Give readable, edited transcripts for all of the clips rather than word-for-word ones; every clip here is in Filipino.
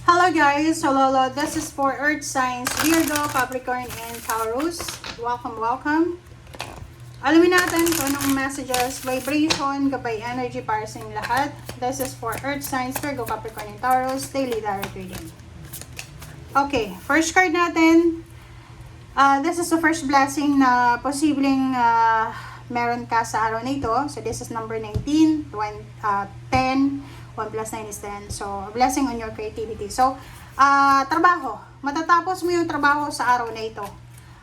Hello guys, so Lolo, this is for Earth Signs, Virgo, Capricorn, and Taurus. Welcome. Alamin natin kung anong messages, vibration, gabay energy para sa inyong lahat. This is for Earth Signs, Virgo, Capricorn, and Taurus, daily direct reading. Okay, first card natin. This is the first blessing na posibleng meron ka sa araw na ito. So this is number 19, 10, 1 plus 9 is 10. So, a blessing on your creativity. So, trabaho. Matatapos mo yung trabaho sa araw na ito.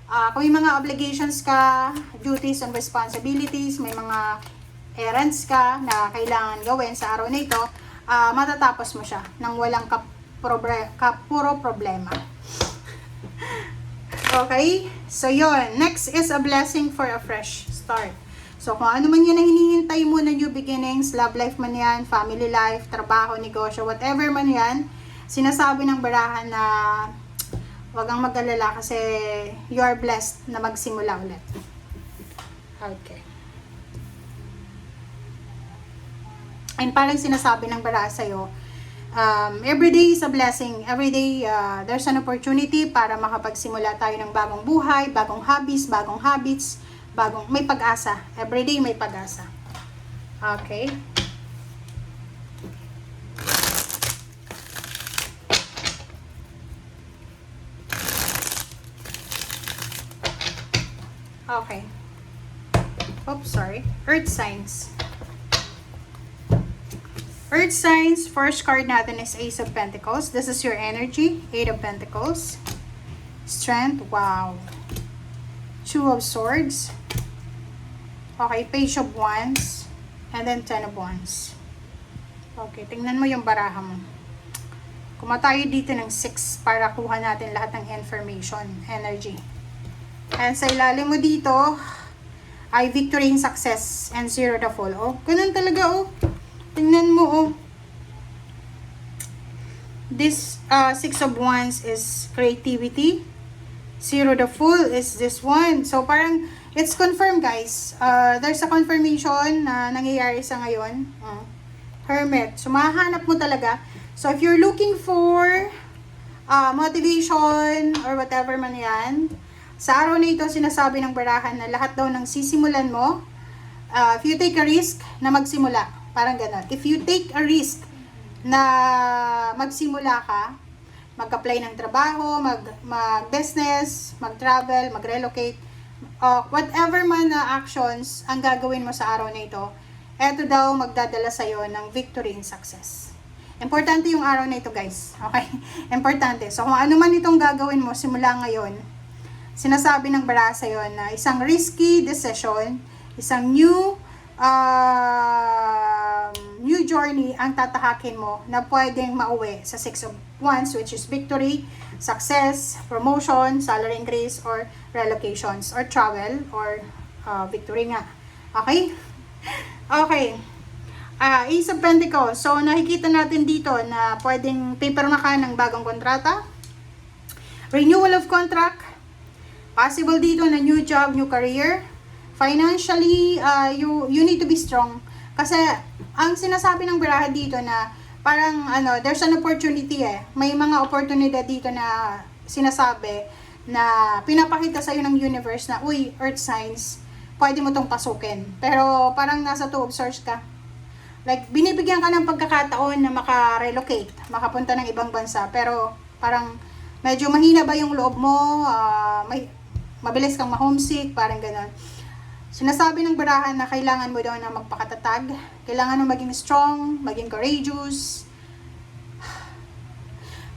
Kung may mga obligations ka, duties and responsibilities, may mga errands ka na kailangan gawin sa araw na ito, matatapos mo siya nang walang puro problema. Okay? So, yun. Next is a blessing for a fresh start. So, kung ano man yan na hinihintay mo na new beginnings, love life man yan, family life, trabaho, negosyo, whatever man yan, sinasabi ng barahan na wag kang mag-alala kasi you are blessed na magsimula ulit. Okay. And parang sinasabi ng barahan sa'yo, every day is a blessing. Every day, there's an opportunity para makapagsimula tayo ng bagong buhay, bagong hobbies, bagong habits, may pag-asa. Everyday may pag-asa. Okay. Okay. Oops, sorry. Earth signs. Earth signs, first card natin is Ace of Pentacles. This is your energy. 8 of Pentacles. Strength, wow. 2 of Swords. Okay, Page of Wands. And then 10 of Wands. Okay, tingnan mo yung baraha mo. Kuma tayo dito ng 6 para kuha natin lahat ng information, energy. And sa ilalim mo dito, ay victory in success and 0 the fall. Oh, ganun talaga oh. Tingnan mo oh. This 6 of Wands is creativity. 0 the full is this one. So, parang, it's confirmed, guys. There's a confirmation na nangyayari sa ngayon. Hermit. So, mahahanap mo talaga. So, if you're looking for motivation or whatever man yan, sa araw na ito, sinasabi ng barahan na lahat daw ng sisimulan mo, if you take a risk na magsimula, parang ganon. If you take a risk na magsimula ka, mag-apply ng trabaho, mag-business, mag-travel, mag-relocate, whatever man na actions ang gagawin mo sa araw na ito, eto daw magdadala sa'yo ng victory and success. Importante yung araw na ito, guys. Okay? Importante. So, kung ano man itong gagawin mo simula ngayon, sinasabi ng baraha sa'yo na isang risky decision, isang new journey ang tatahakin mo na pwedeng mauwi sa 6 of Wands, which is victory, success, promotion, salary increase, or relocations, or travel, or victory nga. Okay? Okay. Ace of Pentacles. So, nakikita natin dito na pwedeng paperma ka ng bagong kontrata, renewal of contract, possible dito na new job, new career. Financially, you need to be strong. Kasi, ang sinasabi ng baraha dito na parang, there's an opportunity eh. May mga oportunidad dito na sinasabi na pinapakita sa'yo ng universe na, uy, earth signs, pwede mo tong pasukin. Pero, parang nasa 2 of Swords ka. Like, binibigyan ka ng pagkakataon na maka-relocate, makapunta ng ibang bansa. Pero, parang, medyo mahina ba yung loob mo, mabilis kang ma-homesick, parang gano'n. Sinasabi ng barahan na kailangan mo daw na magpakatatag, kailangan mo maging strong, maging courageous,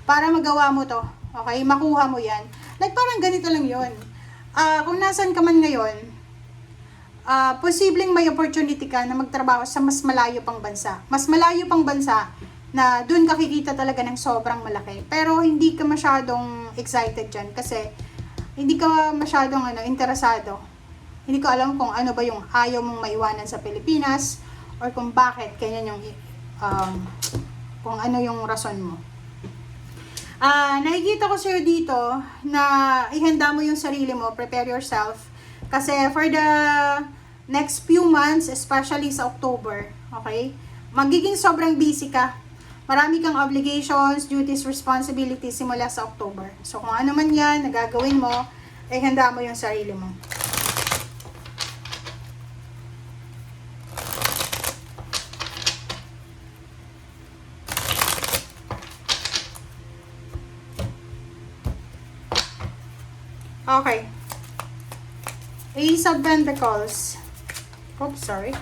para magawa mo to, okay? Makuha mo yan. Like, parang ganito lang yun. Kung nasan ka man ngayon, posibleng may opportunity ka na magtrabaho sa mas malayo pang bansa. Mas malayo pang bansa na dun ka kikita talaga ng sobrang malaki. Pero hindi ka masyadong excited dyan kasi hindi ka masyadong interesado. Hindi ko alam kung ano ba yung ayaw mong maiwanan sa Pilipinas or kung bakit ganyan yung kung ano yung rason mo. Nakikita ko sa'yo dito na ihanda mo yung sarili mo, prepare yourself. Kasi for the next few months, especially sa October, okay, magiging sobrang busy ka. marami kang obligations, duties, responsibilities simula sa October. So, kung ano man yan, nagagawin mo, ay handa mo yung sarili mo. Okay. Ace of Pentacles. Oops, sorry.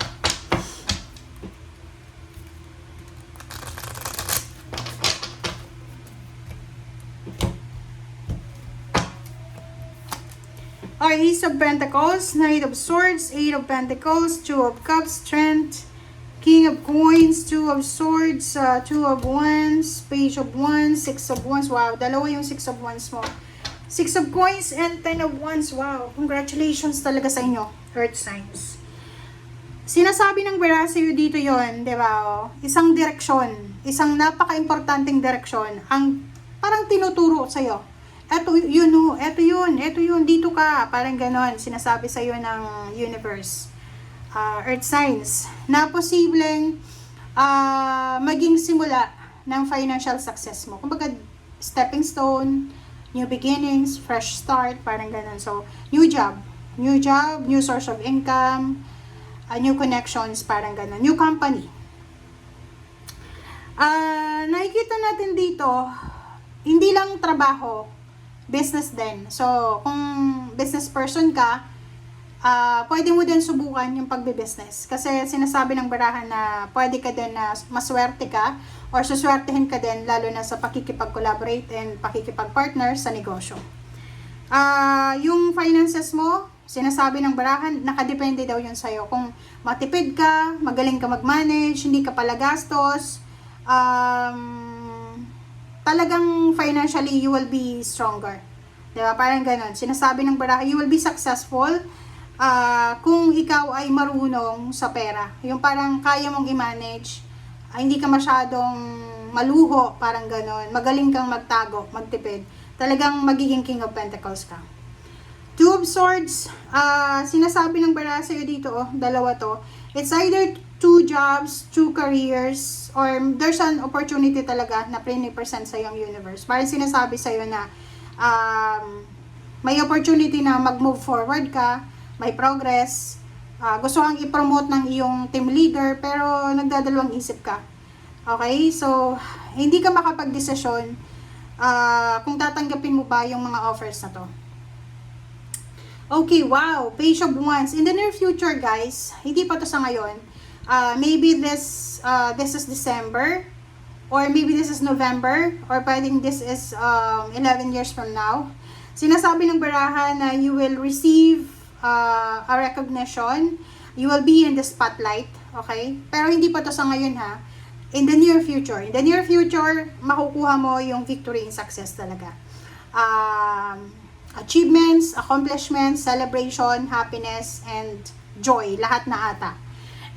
Okay, Ace of Pentacles, Knight of Swords, Eight of Pentacles, Two of Cups, Strength, King of Coins, Two of Swords, Two of Wands, Page of Wands, Six of Wands. Wow, dalawa yung Six of Wands mo. Six of Coins and Ten of Wands. Wow, congratulations talaga sa inyo, Earth signs. Sinasabi ng Bera sa'yo dito yon, di ba? Oh? Isang direksyon, isang napaka-importanting direksyon, ang parang tinuturo sa'yo. Eto yun, eto yun, dito ka. Parang ganon, sinasabi sa'yo ng universe. Earth signs, na posibleng maging simula ng financial success mo. Kumbaga, stepping stone, new beginnings, fresh start, parang ganon. So, new job, new source of income, new connections, parang ganon. New company. Nakikita natin dito, hindi lang trabaho, business din. So, kung business person ka, pwede mo din subukan yung pagbe-business. Kasi sinasabi ng barahan na pwede ka din na maswerte ka or suswertehin ka din lalo na sa pakikipag-collaborate and pakikipag-partner sa negosyo. Yung finances mo, sinasabi ng barahan, nakadepende daw yun sa'yo. Kung matipid ka, magaling ka mag-manage, hindi ka pala gastos, talagang financially you will be stronger. Diba? Parang ganon. Sinasabi ng barahan, you will be successful kung ikaw ay marunong sa pera. Yung parang kaya mong i-manage, hindi ka masyadong maluho, parang ganon. Magaling kang magtago, magtipid. Talagang magiging King of Pentacles ka. Two of Swords, sinasabi ng bara sa'yo dito, dalawa to. It's either two jobs, two careers, or there's an opportunity talaga na pre-present sa yung universe. Parang sinasabi sa'yo na may opportunity na mag-move forward ka, may progress, gusto kang i-promote ng iyong team leader, pero nagdadalawang isip ka. Okay? So, hindi ka makapag-desisyon kung tatanggapin mo ba yung mga offers na to. Okay, wow, Page of Wands. In the near future, guys, hindi pa to sa ngayon. Maybe this is December, or maybe this is November, or pwedeng this is 11 years from now. Sinasabi ng barahan na you will receive a recognition. You will be in the spotlight, okay? Pero hindi pa to sa ngayon, ha? In the near future. In the near future, makukuha mo yung victory and success talaga. Achievements, accomplishments, celebration, happiness, and joy. Lahat na ata.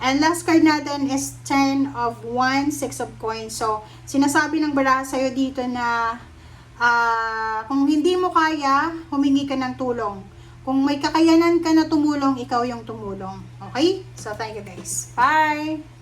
And last card natin is 10 of Wands, 6 of Coins. So, sinasabi ng baraha sa'yo dito na kung hindi mo kaya, humingi ka ng tulong. Kung may kakayanan ka na tumulong, ikaw yung tumulong. Okay? So, thank you guys. Bye!